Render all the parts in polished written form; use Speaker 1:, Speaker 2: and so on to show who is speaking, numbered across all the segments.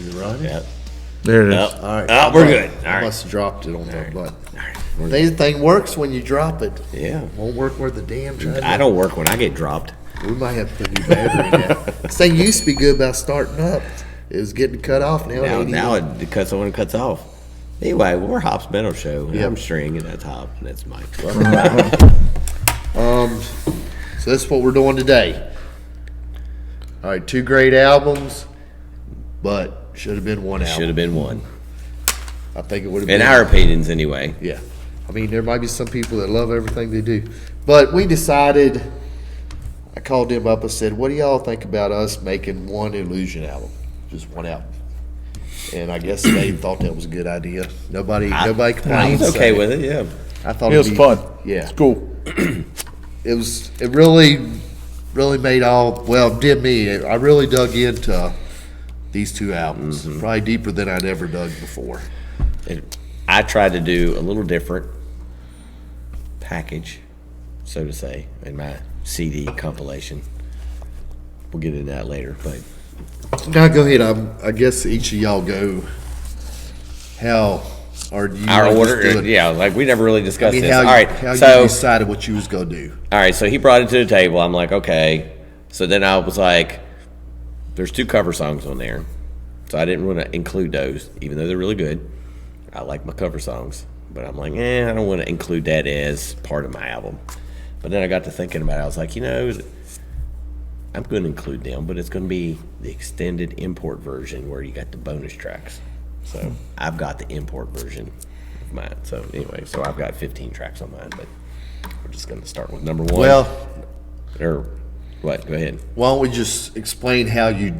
Speaker 1: Is it running?
Speaker 2: Yep.
Speaker 3: There it is.
Speaker 2: Yep.
Speaker 1: All right.
Speaker 2: Oh, we're good. All
Speaker 1: I
Speaker 2: right.
Speaker 1: must have dropped it on the button.
Speaker 2: All right. We're
Speaker 1: The thing works when you drop it.
Speaker 2: Yeah.
Speaker 1: Won't work where the damn tries
Speaker 2: I don't work when I get dropped.
Speaker 1: We might have to put a new battery in that. This thing used to be good about starting up. It was getting cut off now.
Speaker 2: Now it cuts when it cuts off. Anyway, we're Hop's Metal Show. And
Speaker 1: Yep.
Speaker 2: I'm String, and that's Hop, and that's Mike.
Speaker 1: So that's what we're doing today. All right, 2 great albums, but should have been one album.
Speaker 2: Should have been one.
Speaker 1: I think it would have
Speaker 2: In
Speaker 1: been.
Speaker 2: our opinions, anyway.
Speaker 1: Yeah. I mean, there might be some people that love everything they do. But we decided, I called them up and said, what do y'all think about us making one Illusion album? Just one album. And I guess they thought that was a good idea. Nobody
Speaker 2: I
Speaker 1: complained.
Speaker 2: was okay
Speaker 1: so
Speaker 2: with it, yeah.
Speaker 1: I thought
Speaker 3: It was fun.
Speaker 1: Yeah.
Speaker 3: It's cool.
Speaker 1: It really made did me. I really dug into these 2 albums. Probably deeper than I'd ever dug before.
Speaker 2: I tried to do a little different package, so to say, in my CD compilation. We'll get into that later, but
Speaker 1: Now go ahead. I guess each of y'all go. How are you?
Speaker 2: our
Speaker 1: wanna
Speaker 2: order,
Speaker 1: just do it?
Speaker 2: yeah, like we never really
Speaker 1: I
Speaker 2: discussed
Speaker 1: mean,
Speaker 2: this.
Speaker 1: how,
Speaker 2: All right,
Speaker 1: how
Speaker 2: so
Speaker 1: you decided what you was gonna do?
Speaker 2: all right, so he brought it to the table. I'm like, okay. So then I was like, there's 2 cover songs on there, so I didn't want to include those, even though they're really good. I like my cover songs, but I'm like, I don't want to include that as part of my album. But then I got to thinking about it. I was like, I'm going to include them, but it's going to be the extended import version where you got the bonus tracks. So I've got the import version of mine. So anyway, so I've got 15 tracks on mine, but we're just going to start with number 1.
Speaker 1: Well,
Speaker 2: Or what? Go ahead.
Speaker 1: why don't we just explain how you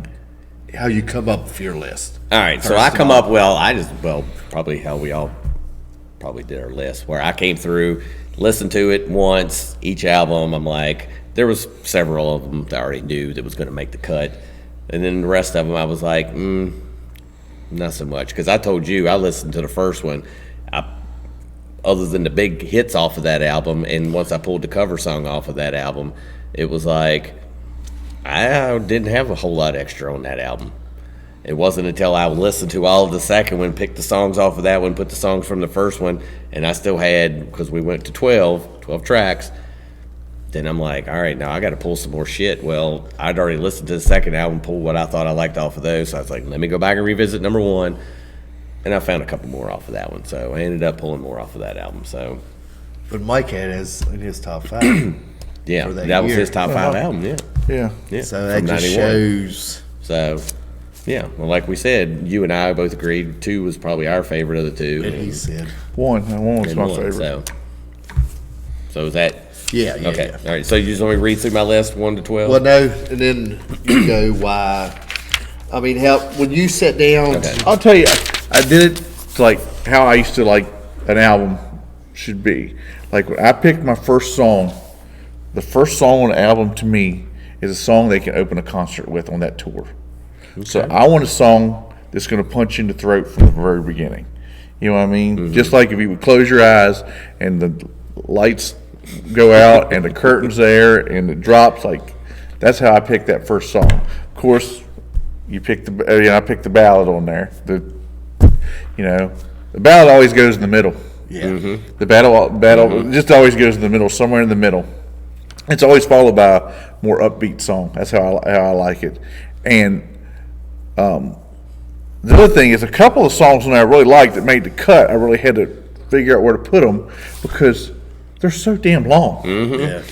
Speaker 1: come up with your list?
Speaker 2: All right, so
Speaker 1: First
Speaker 2: I
Speaker 1: of
Speaker 2: come
Speaker 1: all.
Speaker 2: up, probably how we all probably did our list, where I came through, listened to it once, each album. I'm like, there was several of them that I already knew that was going to make the cut. And then the rest of them, I was like, not so much. Because I told you, I listened to the first one, other than the big hits off of that album, and once I pulled the cover song off of that album, it was like, I didn't have a whole lot extra on that album. It wasn't until I listened to all of the second one, picked the songs off of that one, put the songs from the first one, and I still had, because we went to 12 tracks, then I'm like, all right, now I got to pull some more shit. Well, I'd already listened to the second album, pulled what I thought I liked off of those, so I was like, let me go back and revisit number 1, and I found a couple more off of that one, so I ended up pulling more off of that album, so
Speaker 1: But Mike had in his top 5.
Speaker 2: yeah,
Speaker 1: For that
Speaker 2: that was
Speaker 1: year.
Speaker 2: his top 5 album,
Speaker 3: Yeah.
Speaker 2: yeah.
Speaker 1: So that
Speaker 2: from
Speaker 1: just
Speaker 2: 91.
Speaker 1: shows.
Speaker 2: So, yeah, well, like we said, you and I both agreed 2 was probably our favorite of the 2.
Speaker 1: And he said,
Speaker 3: One was
Speaker 2: and
Speaker 3: my
Speaker 2: 1,
Speaker 3: favorite.
Speaker 2: So is that
Speaker 1: yeah.
Speaker 2: okay?
Speaker 1: Yeah.
Speaker 2: All right. So you just want me to read through my list 1 to 12?
Speaker 1: Well, no, and then you go why. I mean, when you sit down,
Speaker 2: Okay.
Speaker 3: I'll tell you, I did it like how I used to like an album should be. Like when I picked my first song, the first song on the album to me is a song they can open a concert with on that tour. So I want a song that's going to punch you in the throat from the very beginning. You know what I mean? Just like if you would close your eyes and the lights go out and the curtain's there and it drops, like that's how I picked that first song. Of course, I picked the ballad on there. The ballad always goes in the middle.
Speaker 1: yeah.
Speaker 3: The battle just always goes in the middle, somewhere in the middle. It's always followed by a more upbeat song. That's how I like it. And the other thing is a couple of songs that I really liked that made the cut, I really had to figure out where to put them because they're so damn long.
Speaker 1: Yeah.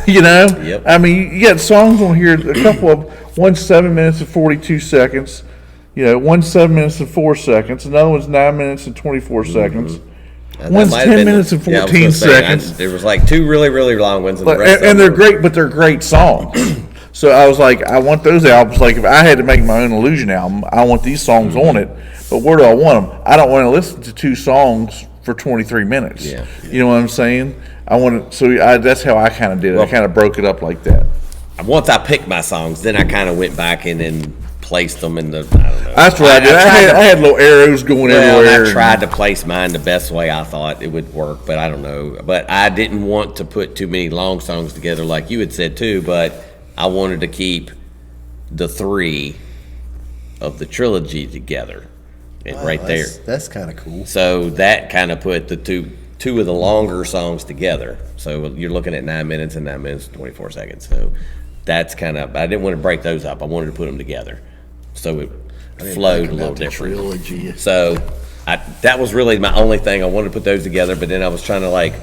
Speaker 2: Yep.
Speaker 3: I mean, you got songs on here, a couple of, one's 7 minutes and 42 seconds, one's 7 minutes and 4 seconds, another one's 9 minutes and 24 seconds.
Speaker 2: That
Speaker 3: One's
Speaker 2: might
Speaker 3: 10
Speaker 2: have been
Speaker 3: minutes and
Speaker 2: yeah, I was
Speaker 3: 14
Speaker 2: gonna say,
Speaker 3: seconds.
Speaker 2: there was like 2 really, really long ones, and the rest
Speaker 3: And
Speaker 2: of
Speaker 3: they're
Speaker 2: them
Speaker 3: great, but they're great songs. So I was like, I want those albums. Like if I had to make my own Illusion album, I want these songs on it. But where do I want them? I don't want to listen to 2 songs for 23 minutes.
Speaker 2: Yeah.
Speaker 3: You know what I'm saying? That's how I kind of did it. I kind of broke it up like that.
Speaker 2: Once I picked my songs, then I kind of went back and then placed them in the. I don't know.
Speaker 3: That's what I did. I had little arrows going everywhere.
Speaker 2: I tried to place mine the best way I thought it would work, but I don't know. But I didn't want to put too many long songs together, like you had said too. But I wanted to keep the 3 of the trilogy together, and right there.
Speaker 1: That's kind of cool.
Speaker 2: So that kind of put the two of the longer songs together. So you're looking at 9 minutes and 9 minutes and 24 seconds. So that's kind of, I didn't want to break those up. I wanted to put them together, so it flowed a little different.
Speaker 1: Trilogy.
Speaker 2: So that was really my only thing. I wanted to put those together, but then I was trying to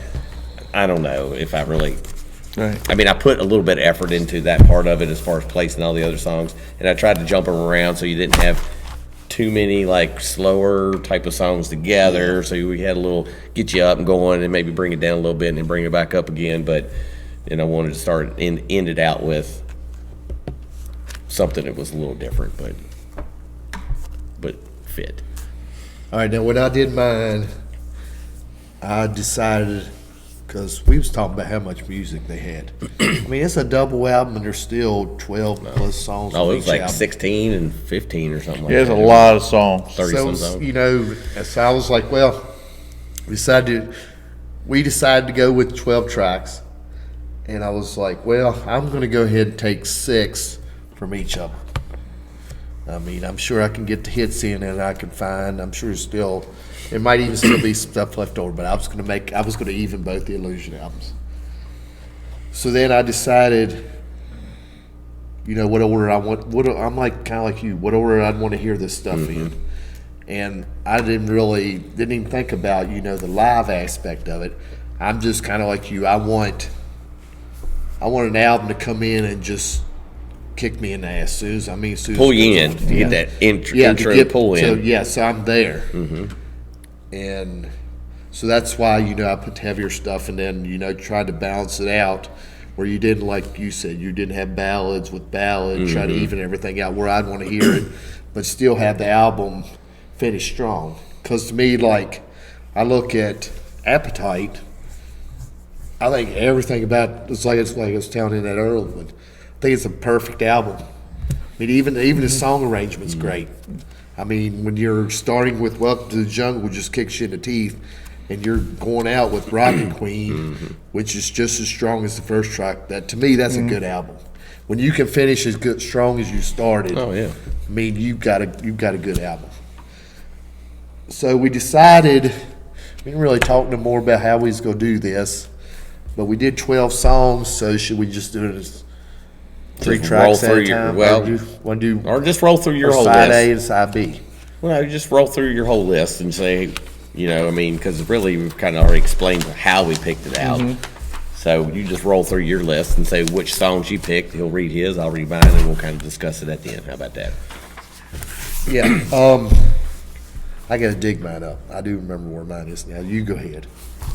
Speaker 2: I don't know if I really.
Speaker 3: Right.
Speaker 2: I mean, I put a little bit of effort into that part of it as far as placing all the other songs, and I tried to jump them around so you didn't have too many slower type of songs together. So we had a little get you up and going, and maybe bring it down a little bit and then bring it back up again. But I wanted to start and end it out with something that was a little different, but fit.
Speaker 1: All right, now when I did mine, I decided, because we was talking about how much music they had. I mean, it's a double album, and there's still 12 plus songs.
Speaker 2: Oh,
Speaker 1: on
Speaker 2: it was
Speaker 1: each album.
Speaker 2: 16 and 15 or something like
Speaker 3: There's
Speaker 2: that.
Speaker 3: a lot of songs.
Speaker 2: 30
Speaker 1: So,
Speaker 2: songs.
Speaker 1: so I was like, well, we decided to go with 12 tracks. And I was like, well, I'm going to go ahead and take 6 from each of them. I mean, I'm sure I can get the hits in and I can find, I'm sure there might even still be some stuff left over, but I was going to even both the Illusion albums. So then I decided, what order I want, I'm kind of like you, what order I'd want to hear this stuff in. And I didn't even think about, the live aspect of it. I'm just kind of like you. I want an album to come in and just kick me in the ass, soon as
Speaker 2: Pull you in. To get that intro pull in.
Speaker 1: So I'm there. And so that's why, I put heavier stuff and then, tried to balance it out where you didn't, like you said, you didn't have ballads with ballads, try to even everything out where I'd want to hear it, but still have the album finish strong. Because to me, I look at Appetite, I think everything about it's like I was telling in that earlier one. I think it's a perfect album. I mean, even the song arrangement's great. I mean, when you're starting with "Welcome to the Jungle," just kicks you in the teeth, and you're going out with "Rockin' Queen," which is just as strong as the first track. That to me, that's a good album. When you can finish as good, strong as you started,
Speaker 2: Oh, yeah.
Speaker 1: I mean, you've got a good album. So we decided we didn't really talk no more about how we was gonna do this, but we did 12 songs. So should we just do it as 3
Speaker 2: Just
Speaker 1: tracks
Speaker 2: roll
Speaker 1: at
Speaker 2: through
Speaker 1: a
Speaker 2: your-
Speaker 1: time?
Speaker 2: well,
Speaker 1: Want to do
Speaker 2: Or just roll through your whole
Speaker 1: side
Speaker 2: list.
Speaker 1: A and side B?
Speaker 2: Well, you just roll through your whole list and say, because really we've kind of already explained how we picked it out. So you just roll through your list and say which songs you picked. He'll read his, I'll read mine, and we'll kind of discuss it at the end. How about that?
Speaker 1: Yeah. I gotta dig mine up. I do remember where mine is now. You go ahead.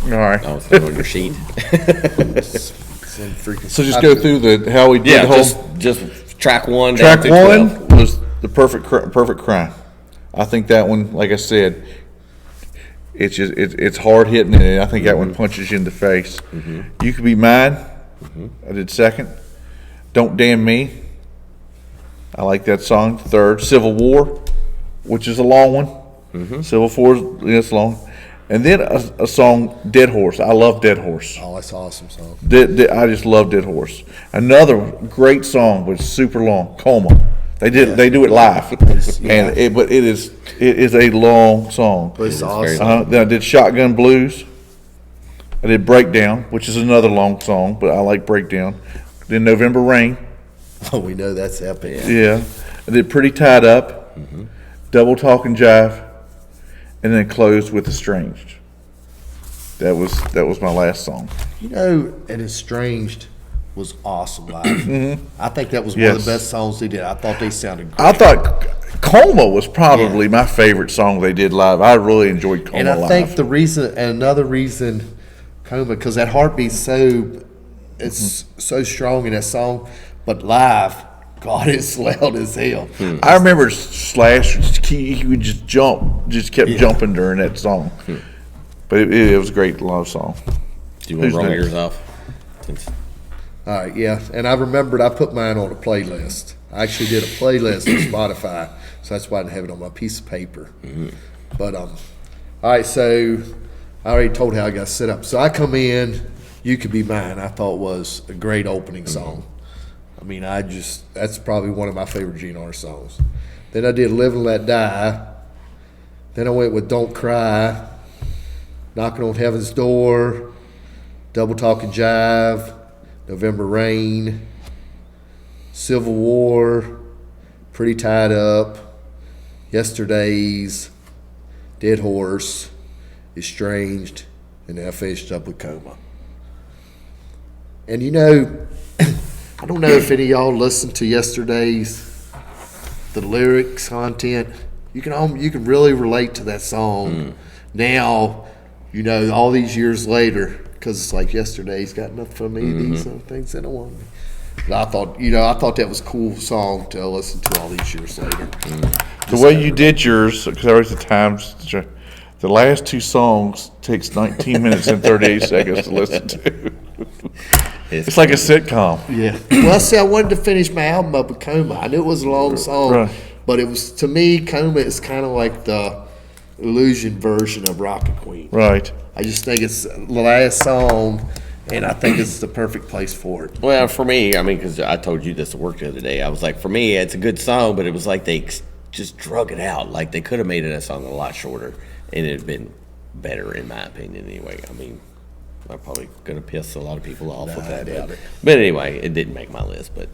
Speaker 3: All right.
Speaker 2: Oh, it's not on your sheet.
Speaker 1: It's in freaking.
Speaker 3: So just go through how we did
Speaker 2: Yeah,
Speaker 3: the whole.
Speaker 2: just track 1 down
Speaker 3: Track
Speaker 2: through 12.
Speaker 3: 1 was the perfect crime. I think that one, like I said, it's hard hitting, and I think that one punches you in the face. You Could Be Mine. I did second. Don't Damn Me. I like that song. Third, Civil War, which is a long one. Civil War, it's long. And then a song, Dead Horse. I love Dead Horse.
Speaker 1: Oh, that's an awesome song.
Speaker 3: I just love Dead Horse. Another great song, but it's super long. Coma. They do it live, but it is a long song.
Speaker 1: But it's
Speaker 2: very
Speaker 1: awesome.
Speaker 3: Then I did Shotgun Blues. I did Breakdown, which is another long song, but I like Breakdown. Then November Rain.
Speaker 1: Oh, we know that's epic.
Speaker 3: Yeah. I did Pretty Tied Up. Double Talk and Jive, and then closed with Estranged. That was my last song.
Speaker 1: And Estranged was awesome live. I think that was one of the
Speaker 3: Yes.
Speaker 1: best songs they did. I thought they sounded great.
Speaker 3: I thought Coma was probably my favorite song they did live. I really enjoyed Coma
Speaker 1: And I
Speaker 3: live.
Speaker 1: think another reason, Coma, because that heartbeat's it's so strong in that song, but live, God, it's loud as hell.
Speaker 3: I remember Slash, he would just kept jumping during that song. But it was a great love song.
Speaker 2: Do you want to
Speaker 3: Who's
Speaker 2: roll
Speaker 3: next?
Speaker 2: yours off? Since-
Speaker 1: All right, yeah, and I remembered I put mine on a playlist. I actually did a playlist on Spotify, so that's why I didn't have it on my piece of paper. But all right, so I already told how I got set up. So I come in, "You Could Be Mine." I thought was a great opening song. I mean, that's probably one of my favorite GNR songs. Then I did Live and Let Die. Then I went with Don't Cry, Knocking on Heaven's Door, Double Talk and Jive, November Rain, Civil War, Pretty Tied Up, Yesterdays, Dead Horse, Estranged, and then I finished up with Coma. And you know, I don't know if any of y'all listened to Yesterday's, the lyrics, content. You can really relate to that song now, you know, all these years later, because it's like Yesterday's got enough for me. These are things that I want me. But I thought that was a cool song to listen to all these years later.
Speaker 3: The way you did yours, because I wrote the times, the last two songs takes 19 minutes and 38 seconds to listen to. It's like a sitcom.
Speaker 1: Yeah. Well, see, I wanted to finish my album up with Coma. I knew it was a long song,
Speaker 3: Right.
Speaker 1: but it was, to me, Coma is kind of like the Illusion version of Rocket Queen.
Speaker 3: Right.
Speaker 1: I just think it's the last song, and I think it's the perfect place for it.
Speaker 2: Well, for me, I mean, because I told you this at work the other day, I was like, for me, it's a good song, but it was like they just drug it out. Like they could have made it a song a lot shorter, and it'd been better in my opinion. Anyway, I mean, I'm probably gonna piss a lot of people off with that,
Speaker 1: doubt it.
Speaker 2: but anyway, it didn't make my list. But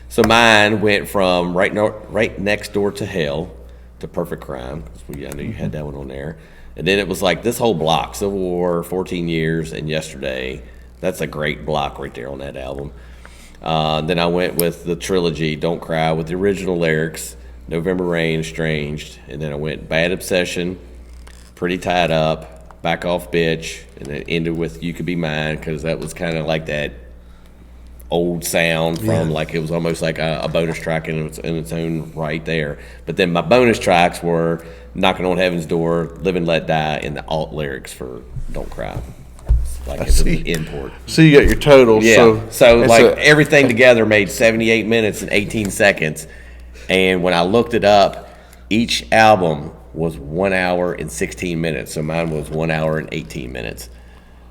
Speaker 2: so mine went from right next door to Hell to Perfect Crime, because I knew you had that one on there. And then it was like this whole block: Civil War, 14 Years, and Yesterday. That's a great block right there on that album. Then I went with the trilogy: Don't Cry, with the original lyrics, November Rain, Estranged, and then I went Bad Obsession, Pretty Tied Up, Back Off Bitch, and then ended with You Could Be Mine, because that was kind of like that old sound from like it was almost like a bonus track in its own right there. But then my bonus tracks were Knocking on Heaven's Door, Live and Let Die, and the alt lyrics for Don't Cry. It's like it was an import.
Speaker 3: So you got your total.
Speaker 2: Yeah. So
Speaker 3: it's
Speaker 2: like everything together made 78 minutes and 18 seconds. And when I looked it up, each album was 1 hour and 16 minutes. So mine was 1 hour and 18 minutes.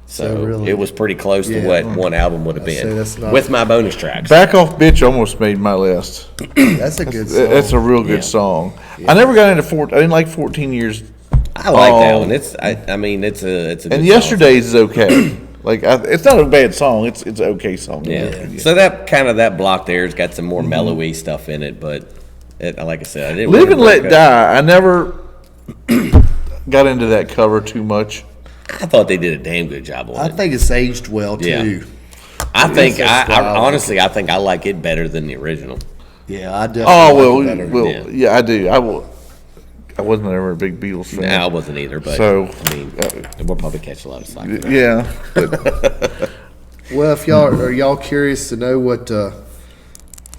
Speaker 2: So
Speaker 1: really-
Speaker 2: it was pretty close to
Speaker 1: Yeah.
Speaker 2: what one album would have
Speaker 1: say
Speaker 2: been
Speaker 1: that's not-
Speaker 2: with my bonus tracks.
Speaker 3: Back Off Bitch almost made my list.
Speaker 1: That's a good song.
Speaker 3: That's a real good
Speaker 2: Yeah.
Speaker 3: song. I never got into I didn't like 14 Years.
Speaker 2: I like that one. I mean, it's a good
Speaker 3: And
Speaker 2: song.
Speaker 3: Yesterday's is okay. It's not a bad song. It's an okay song.
Speaker 2: Yeah. So that block there's got some more mellowy stuff in it, but like I said, I didn't
Speaker 3: Live
Speaker 2: really
Speaker 3: and Let
Speaker 2: break up.
Speaker 3: Die. I never got into that cover too much.
Speaker 2: I thought they did a damn good job on
Speaker 1: I
Speaker 2: it.
Speaker 1: think it's aged well, too.
Speaker 2: Yeah. I think
Speaker 1: that
Speaker 2: I
Speaker 1: style.
Speaker 2: honestly I think I like it better than the original.
Speaker 1: Yeah, I definitely
Speaker 3: Oh,
Speaker 1: like it better.
Speaker 3: yeah, I do. I wasn't ever a big Beatles fan.
Speaker 2: No, I wasn't either, but
Speaker 3: So,
Speaker 2: I mean, we'll probably catch a lot of slack for that.
Speaker 3: Yeah, but
Speaker 1: Well, if y'all curious to know what the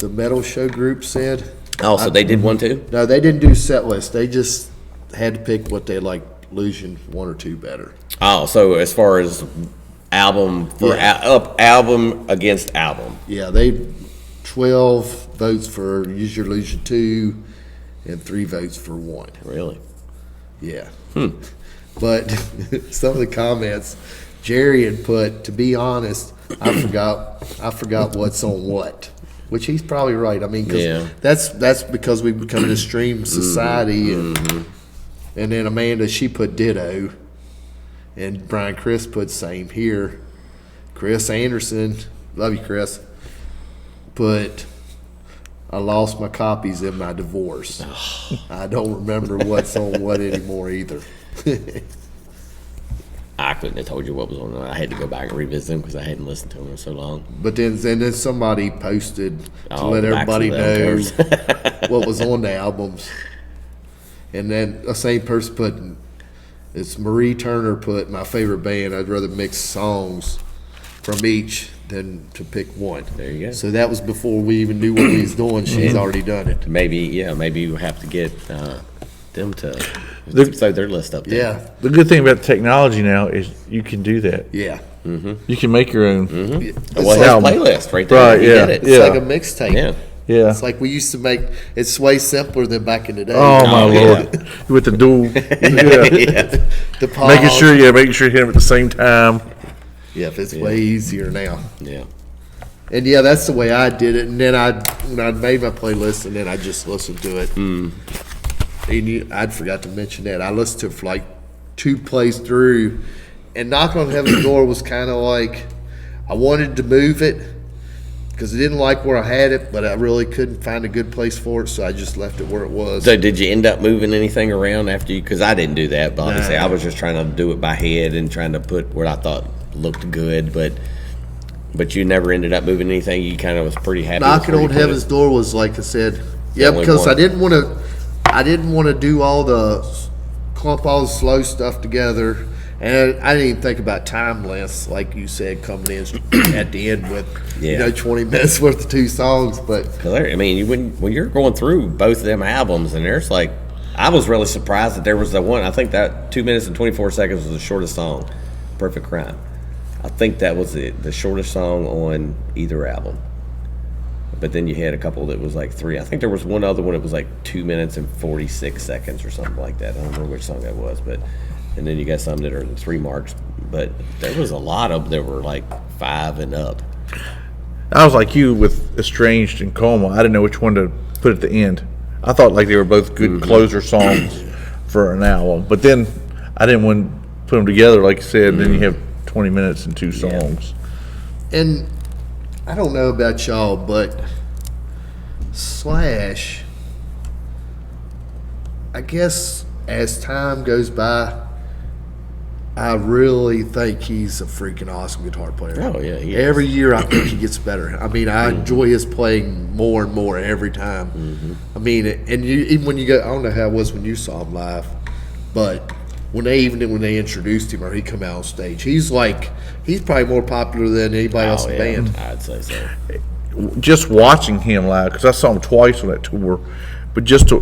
Speaker 1: metal show group said?
Speaker 2: Oh, so they did one too?
Speaker 1: No, they didn't do set list. They just had to pick what they liked, Illusion 1 or 2 better.
Speaker 2: Oh, so as far as album for album against album.
Speaker 1: Yeah, they 12 votes for Use Your Illusion 2 and 3 votes for 1.
Speaker 2: Really?
Speaker 1: Yeah. But some of the comments, Jerry had put, to be honest, I forgot what's on what. Which he's probably right. I mean, 'cause
Speaker 2: Yeah.
Speaker 1: that's because we've become a stream society, and then Amanda, she put ditto, and Brian Chris put same here. Chris Anderson, love you, Chris, put I lost my copies in my divorce. I don't remember what's on what anymore either.
Speaker 2: I couldn't have told you what was on there. I had to go back and revisit them because I hadn't listened to them in so long.
Speaker 1: But then somebody posted to
Speaker 2: Oh,
Speaker 1: let
Speaker 2: the backs
Speaker 1: everybody
Speaker 2: of
Speaker 1: know
Speaker 2: them
Speaker 1: what was on the albums. And then the same person put, it's Marie Turner put, my favorite band, I'd rather mix songs from each than to pick one.
Speaker 2: There you go.
Speaker 1: So that was before we even knew what we was doing. She's already done it.
Speaker 2: Maybe we'll have to get them to throw their list up there.
Speaker 1: Yeah,
Speaker 3: the good thing about technology now is you can do that.
Speaker 1: yeah.
Speaker 3: You can make your own.
Speaker 1: It's
Speaker 2: Well,
Speaker 1: like,
Speaker 2: his
Speaker 3: album.
Speaker 2: playlist right there.
Speaker 3: Right,
Speaker 2: He
Speaker 3: yeah,
Speaker 2: did it.
Speaker 1: it's
Speaker 3: yeah.
Speaker 1: like a mixtape.
Speaker 2: Yeah.
Speaker 3: Yeah.
Speaker 1: It's like we used to make, it's way simpler than back in the day.
Speaker 3: Oh my
Speaker 2: Oh, yeah.
Speaker 3: lord! With the dual, yeah.
Speaker 2: Yeah.
Speaker 1: The pause.
Speaker 3: making sure you hit them at the same time.
Speaker 1: Yeah, it's way easier now.
Speaker 2: Yeah.
Speaker 1: And yeah, that's the way I did it. And then when I made my playlist, and then I just listened to it. And I'd forgot to mention that I listened to it for like 2 plays through. And Knock on Heaven's Door was kind of like I wanted to move it because I didn't like where I had it, but I really couldn't find a good place for it, so I just left it where it was.
Speaker 2: So did you end up moving anything around after you? Because I didn't do that, but obviously I was just trying to do it by head and trying to put where I thought looked good, but you never ended up moving anything. You kind of was pretty happy.
Speaker 1: Knocking
Speaker 2: with where
Speaker 1: on
Speaker 2: you put
Speaker 1: Heaven's
Speaker 2: it.
Speaker 1: Door was like I said, yeah,
Speaker 2: only
Speaker 1: because
Speaker 2: one.
Speaker 1: I didn't want to do all the clump all the slow stuff together, and I didn't even think about time lengths like you said coming in at the end with 20 minutes worth of 2 songs, but.
Speaker 2: I mean, when you're going through both of them albums, and there's like, I was really surprised that there was the one. I think that 2 minutes and 24 seconds was the shortest song, "Perfect Crime." I think that was the shortest song on either album. But then you had a couple that was like 3. I think there was one other one that was like 2 minutes and 46 seconds or something like that. I don't remember which song that was, but and then you got some that are 3 marks. But there was a lot of that were like 5 and up.
Speaker 3: I was like you with Estranged and Coma. I didn't know which one to put at the end. I thought like they were both good closer songs for an album. But then I didn't want to put them together, like you said. Then you have 20 minutes and 2 songs.
Speaker 1: And I don't know about y'all, but Slash, I guess as time goes by, I really think he's a freaking awesome guitar player.
Speaker 2: Oh, yeah, he is.
Speaker 1: Every year I think he gets better. I mean, I enjoy his playing more and more every time. I mean, and even when you go, I don't know how it was when you saw him live, but when they introduced him or he come out on stage, he's probably more popular than anybody else in the band.
Speaker 2: I'd say so.
Speaker 3: Just watching him live, because I saw him twice on that tour, but just to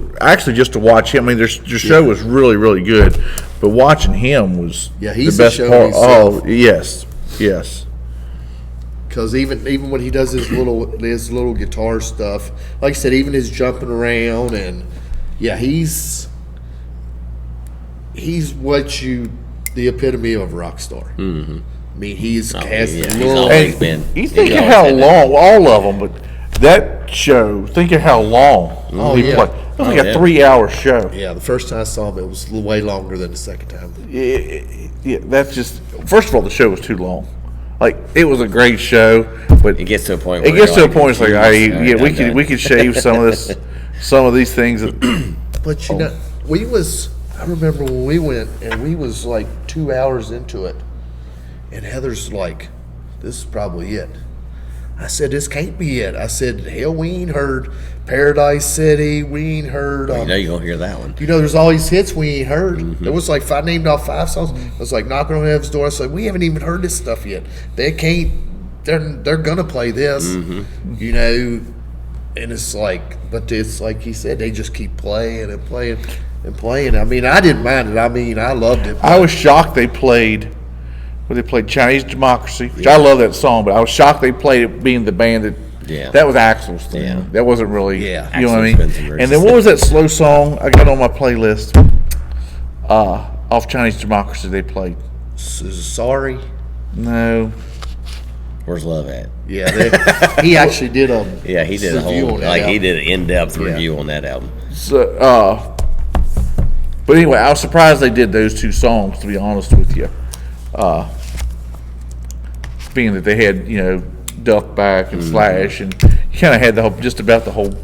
Speaker 3: watch him. I mean, their show was really, really good, but watching him was
Speaker 1: he's
Speaker 3: the best
Speaker 1: a show
Speaker 3: part.
Speaker 1: himself.
Speaker 3: Oh, yes.
Speaker 1: Because even when he does his little guitar stuff, like I said, even his jumping around and he's the epitome of a rock star. Mm-hmm. I mean, he's
Speaker 2: always been.
Speaker 3: You think
Speaker 2: He's
Speaker 3: of
Speaker 2: always
Speaker 3: how
Speaker 2: been
Speaker 3: long, all of them, but that show, think of how long he played. It was like a 3-hour show.
Speaker 1: Yeah, the first time I saw him, it was way longer than the second time.
Speaker 3: Yeah, that's just, first of all, the show was too long. Like, it was a great show, but
Speaker 2: It gets to a point.
Speaker 3: it
Speaker 2: Where
Speaker 3: gets to a point. It's like,
Speaker 2: "Geez,
Speaker 3: we could shave some of these things.
Speaker 1: But I remember when we went, and we was like 2 hours into it, and Heather's like, "This is probably it." I said, "This can't be it." I said, "Hell, we ain't heard Paradise City. We ain't heard.
Speaker 2: You know you're gonna hear that one.
Speaker 1: There's all these hits we ain't heard. There was like I named off 5 songs. I was like, Knocking on Heaven's Door. I said, we haven't even heard this stuff yet. They can't. They're gonna play this. And it's like, but it's like he said, they just keep playing and playing and playing. I mean, I didn't mind it. I mean, I loved it.
Speaker 3: I was shocked they played Chinese Democracy, which I love that song, but I was shocked they played it being the band that was Axl's thing.
Speaker 2: Yeah.
Speaker 3: That wasn't really, you know what I
Speaker 2: Axl
Speaker 3: mean?
Speaker 2: Spencer versus-
Speaker 3: And then what was that slow song I got on my playlist? Off Chinese Democracy they played.
Speaker 1: Sorry.
Speaker 3: No.
Speaker 2: Where's Love at?
Speaker 1: Yeah, he actually did a
Speaker 2: He did a
Speaker 1: review
Speaker 2: whole
Speaker 1: on that
Speaker 2: he
Speaker 1: album.
Speaker 2: did an in-depth review on that album.
Speaker 3: So, but anyway, I was surprised they did those 2 songs, to be honest with you. Being that they had, Duck back and Slash, and you kind of had just about the whole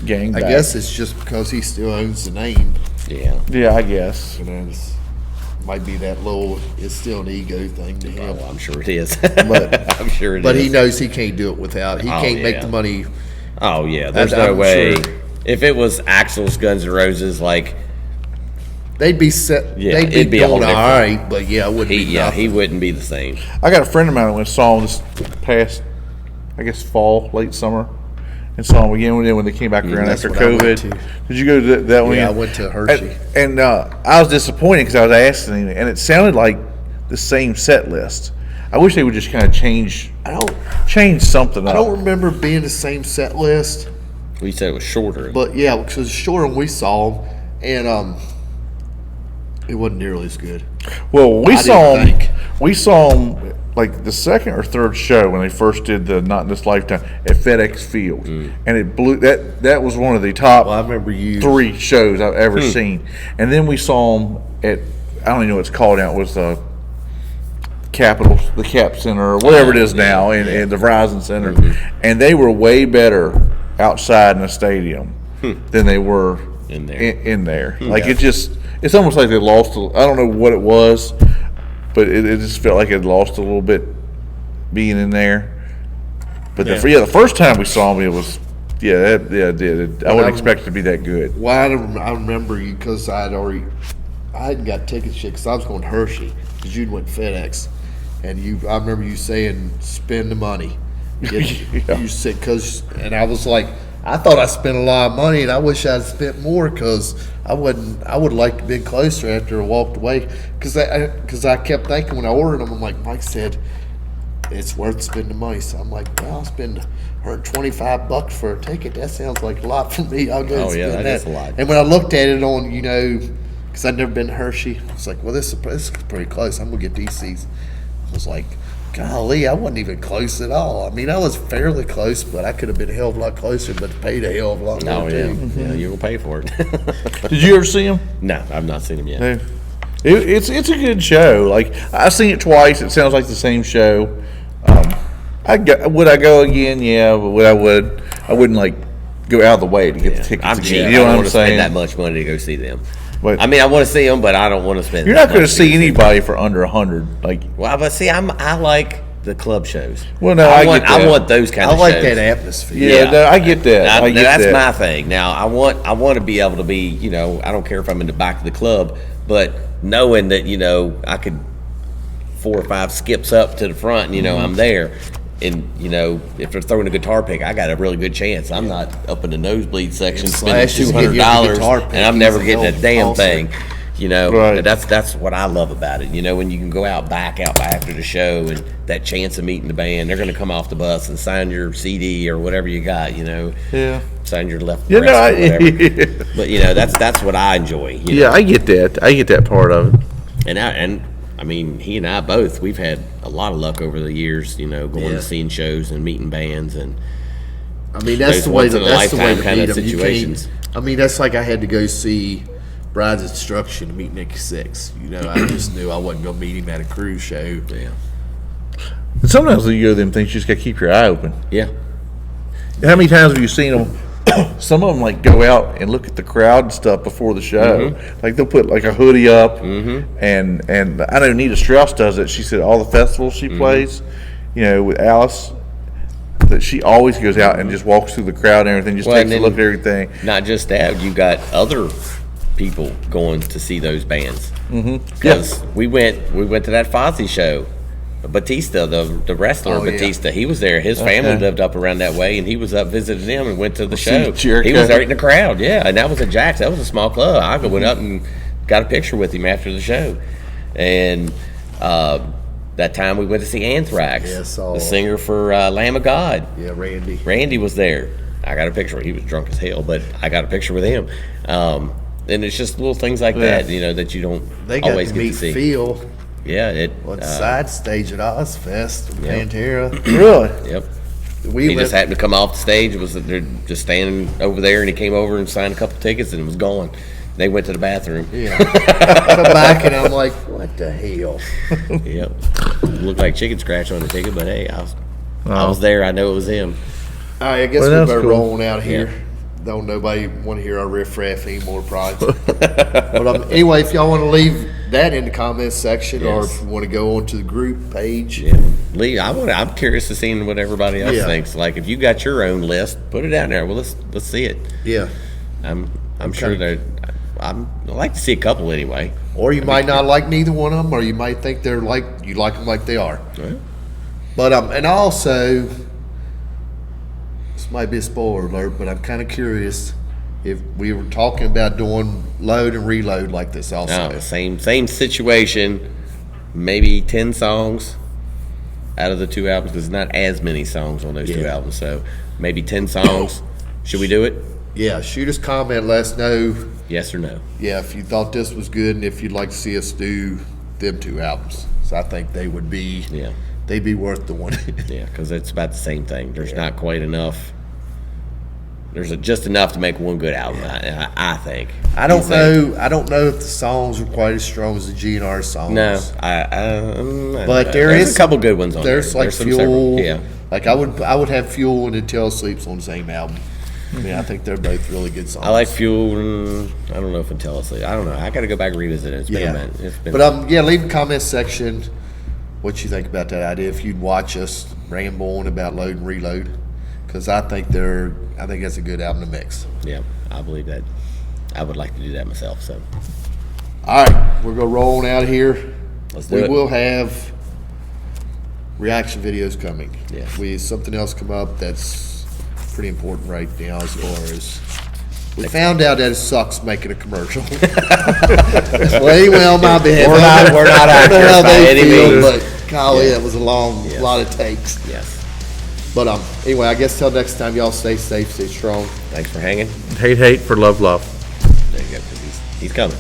Speaker 3: gang
Speaker 1: I
Speaker 3: back.
Speaker 1: guess it's just because he still owns the name.
Speaker 2: Yeah.
Speaker 3: Yeah, I guess.
Speaker 1: It's might be that little. It's still an ego thing to him.
Speaker 2: Well, I'm sure it is.
Speaker 1: But
Speaker 2: I'm sure it is.
Speaker 1: But he knows he can't do it without. He can't make the money.
Speaker 2: Oh yeah, there's
Speaker 1: I'm
Speaker 2: no way.
Speaker 1: sure.
Speaker 2: If it was Axl's Guns N' Roses, like
Speaker 1: They'd be set.
Speaker 2: Yeah,
Speaker 1: they'd
Speaker 2: it'd be a whole
Speaker 1: going all
Speaker 2: different-
Speaker 1: right, but it wouldn't be
Speaker 2: he
Speaker 1: nothing.
Speaker 2: wouldn't be the same.
Speaker 3: I got a friend of mine that went and saw him this past, I guess, fall, late summer, and saw him again when they came back around
Speaker 1: that's
Speaker 3: after
Speaker 1: what I went
Speaker 3: COVID.
Speaker 1: to.
Speaker 3: Did you go to that one?
Speaker 1: Yeah, I went to Hershey.
Speaker 3: And I was disappointed because I was asking him, and it sounded like the same set list. I wish they would just kind of change something
Speaker 1: I
Speaker 3: up.
Speaker 1: don't remember being the same set list,
Speaker 2: We said it was shorter.
Speaker 1: but because it's shorter than we saw him, and it wasn't nearly as good.
Speaker 3: Well,
Speaker 1: I didn't think.
Speaker 3: we saw him like the second or third show when they first did the Not in This Lifetime at FedEx Field, and it blew. That was one of the top
Speaker 1: Well, I remember you.
Speaker 3: 3 shows I've ever seen. And then we saw them at, I don't even know what it's called now. It was the Capitol, the Cap Center, or whatever it is now, and the Verizon Center, and they were way better outside in the stadium than they were
Speaker 2: In there.
Speaker 3: In there. Like it's almost like they lost. I don't know what it was, but it just felt like it lost a little bit being in there. But the first time we saw them, it was it did. I wouldn't expect it to be that good.
Speaker 1: Well, I remember you because I hadn't got tickets yet because I was going to Hershey because you'd went FedEx, and I remember you saying spend the money. You said and I was like, I thought I spent a lot of money, and I wish I'd spent more because I would like to be closer after I walked away because I kept thinking when I ordered them, I'm like, Mike said it's worth spending the money, so I'm like, well, I'll spend $125 for a ticket. That sounds like a lot for me. I'll go spend
Speaker 2: that is a lot.
Speaker 1: And when I looked at it on, because I'd never been to Hershey, I was like, well, this is pretty close. I'm gonna get these seats. I was like, golly, I wasn't even close at all. I mean, I was fairly close, but I could have been a hell of a lot closer, but paid a hell of a lot more
Speaker 2: Oh, yeah.
Speaker 1: too.
Speaker 2: Yeah, you're going to pay for it.
Speaker 3: Did you ever see them?
Speaker 2: No, I've not seen them yet.
Speaker 3: No. It's a good show. Like I've seen it twice. It sounds like the same show. Would I go again? Yeah, but I wouldn't like go out of the way to get the tickets
Speaker 2: I'm
Speaker 3: again.
Speaker 2: cheap.
Speaker 3: You
Speaker 2: I
Speaker 3: know
Speaker 2: don't
Speaker 3: what I'm
Speaker 2: want to spend
Speaker 3: saying?
Speaker 2: that much money to go see them.
Speaker 3: But
Speaker 2: I mean, I want to see them, but I don't want to spend.
Speaker 3: you're
Speaker 2: that
Speaker 3: not going to
Speaker 2: much
Speaker 3: see
Speaker 2: them.
Speaker 3: anybody for under 100. Like,
Speaker 2: Well, but see, I like the club shows.
Speaker 3: Well, no, I
Speaker 2: want
Speaker 3: get that.
Speaker 2: I want those kind
Speaker 1: I
Speaker 2: of
Speaker 1: like
Speaker 2: shows.
Speaker 1: that atmosphere.
Speaker 3: yeah, no, I get that. I get
Speaker 2: that's
Speaker 3: that.
Speaker 2: my thing. Now, I want to be able to be, I don't care if I'm in the back of the club, but knowing that, I could 4 or 5 skips up to the front, and, I'm there. And, if they're throwing a guitar pick, I got a really good chance. I'm not up in the nosebleed section spending
Speaker 1: Slash is getting you the guitar
Speaker 2: $200,
Speaker 1: pick.
Speaker 2: and I'm never
Speaker 1: He's a
Speaker 2: getting a damn
Speaker 1: hell of a
Speaker 2: thing.
Speaker 3: Right.
Speaker 2: That's what I love about it. When you can go out back after the show and that chance of meeting the band, they're going to come off the bus and sign your CD or whatever you got.
Speaker 3: Yeah.
Speaker 2: Sign your left
Speaker 3: Yeah,
Speaker 2: breast
Speaker 3: no,
Speaker 2: or whatever. But that's what I enjoy.
Speaker 3: Yeah, I get that. I get that part of it.
Speaker 2: And I mean, he and I both, we've had a lot of luck over the years. Going to seeing shows and meeting bands and.
Speaker 1: I mean, that's
Speaker 2: Those
Speaker 1: the way
Speaker 2: once in a
Speaker 1: that's the way
Speaker 2: lifetime
Speaker 1: to
Speaker 2: kind
Speaker 1: meet
Speaker 2: of
Speaker 1: them.
Speaker 2: situations.
Speaker 1: I mean, that's like I had to go see Bride's Instruction to meet Nikki Sixx. I just knew I wasn't gonna meet him at a cruise show.
Speaker 2: Yeah.
Speaker 3: And sometimes when you go to them things, you just got to keep your eye open.
Speaker 2: Yeah.
Speaker 3: How many times have you seen them? Some of them like go out and look at the crowd and stuff before the show. Like they'll put like a hoodie up, and I know Nita Strauss does it. She said all the festivals she plays, with Alice, that she always goes out and just walks through the crowd and everything, just
Speaker 2: Well,
Speaker 3: takes
Speaker 2: and
Speaker 3: a look at
Speaker 2: then-
Speaker 3: everything.
Speaker 2: Not just that, you got other people going to see those bands. Because we went to that Fozzy show. Batista, the wrestler
Speaker 1: Oh, yeah.
Speaker 2: Batista, he was there. His family
Speaker 3: Okay.
Speaker 2: lived up around that way, and he was up visiting them and went to the
Speaker 3: see
Speaker 2: show.
Speaker 3: Jericho.
Speaker 2: He was right in the crowd, yeah. And that was at Jack's. That was a small club. I went up and got a picture with him after the show. And that time we went to see Anthrax,
Speaker 1: Yeah, I saw
Speaker 2: the
Speaker 1: it.
Speaker 2: singer for Lamb of God.
Speaker 1: Yeah, Randy.
Speaker 2: Randy was there. I got a picture. He was drunk as hell, but I got a picture with him. And it's just little things like that, that you don't
Speaker 1: They got
Speaker 2: always
Speaker 1: to
Speaker 2: get
Speaker 1: meet
Speaker 2: to see.
Speaker 1: Phil
Speaker 2: Yeah,
Speaker 1: on the side stage at Ozfest, Pantera.
Speaker 3: Really?
Speaker 2: Yep.
Speaker 1: We
Speaker 2: He
Speaker 1: went,
Speaker 2: just happened to come off the stage. They're just standing over there, and he came over and signed a couple tickets, and was gone. They went to the bathroom.
Speaker 1: yeah. Come back and I'm like, what the hell?
Speaker 2: Yep. Looked like chicken scratch on the ticket, but hey, I was there. I know it was him.
Speaker 1: All right, I guess
Speaker 3: Well,
Speaker 1: we
Speaker 3: that's
Speaker 1: better
Speaker 3: cool.
Speaker 1: roll on out here.
Speaker 2: Yeah.
Speaker 1: Don't nobody want to hear our riff-raff anymore, probably. But anyway, if y'all want to leave that in the comments section, or
Speaker 2: Yes.
Speaker 1: if you want to go onto the group page,
Speaker 2: Yeah. Lee, I'm curious to see what everybody else
Speaker 1: Yeah.
Speaker 2: thinks. Like, if you got your own list, put it out there. Well, let's see it.
Speaker 1: yeah.
Speaker 2: I'm sure that I'd like to see a couple anyway.
Speaker 1: Or you might not like neither one of them, or you might think they're like you like them like they are.
Speaker 2: Right.
Speaker 1: But and also, this might be a spoiler alert, but I'm kind of curious if we were talking about doing load and reload like this also.
Speaker 2: No, same situation. Maybe 10 songs out of the 2 albums. There's not as many songs on those 2
Speaker 1: Yeah.
Speaker 2: albums, so maybe 10 songs. Should we do it?
Speaker 1: Yeah, shoot us a comment, let us know.
Speaker 2: Yes or no?
Speaker 1: Yeah, if you thought this was good and if you'd like to see us do them 2 albums. So I think they would be
Speaker 2: Yeah.
Speaker 1: they'd be worth the one.
Speaker 2: Yeah, because it's about the same thing. There's not quite enough. There's just enough to make one good album, I think.
Speaker 1: I don't know. I don't know if the songs are quite as strong as the GNR songs.
Speaker 2: No,
Speaker 1: But
Speaker 2: there's a couple good ones on there.
Speaker 1: There's like
Speaker 2: some
Speaker 1: Fuel.
Speaker 2: several, yeah.
Speaker 1: Like I would have Fuel and Until Sleeps on the same album. I mean, I think they're both really good songs.
Speaker 2: I like Fuel, and I don't know if Until Us. I don't know. I got to go back and revisit it. It's been a minute. It's been
Speaker 1: But yeah, leave a comment section what you think about that idea. If you'd watch us ramble on about Load and Reload, because I think that's a good album to mix.
Speaker 2: yeah, I believe that. I would like to do that myself. So
Speaker 1: All right, we're gonna roll on out of here.
Speaker 2: let's do
Speaker 1: We
Speaker 2: it.
Speaker 1: will have reaction videos coming.
Speaker 2: Yeah.
Speaker 1: We something else come up that's pretty important right now as far as we found out that it sucks making a commercial. Well, anyway, on my behalf,
Speaker 2: We're not
Speaker 1: I don't know how
Speaker 2: actors by
Speaker 1: they
Speaker 2: any
Speaker 1: feel,
Speaker 2: means.
Speaker 1: but golly,
Speaker 2: Yeah.
Speaker 1: that was a long
Speaker 2: Yes.
Speaker 1: lot of takes.
Speaker 2: Yes.
Speaker 1: But anyway, I guess till next time, y'all stay safe, stay strong.
Speaker 2: Thanks for hanging.
Speaker 3: Hate for love.
Speaker 2: There you go. 'Cause he's coming.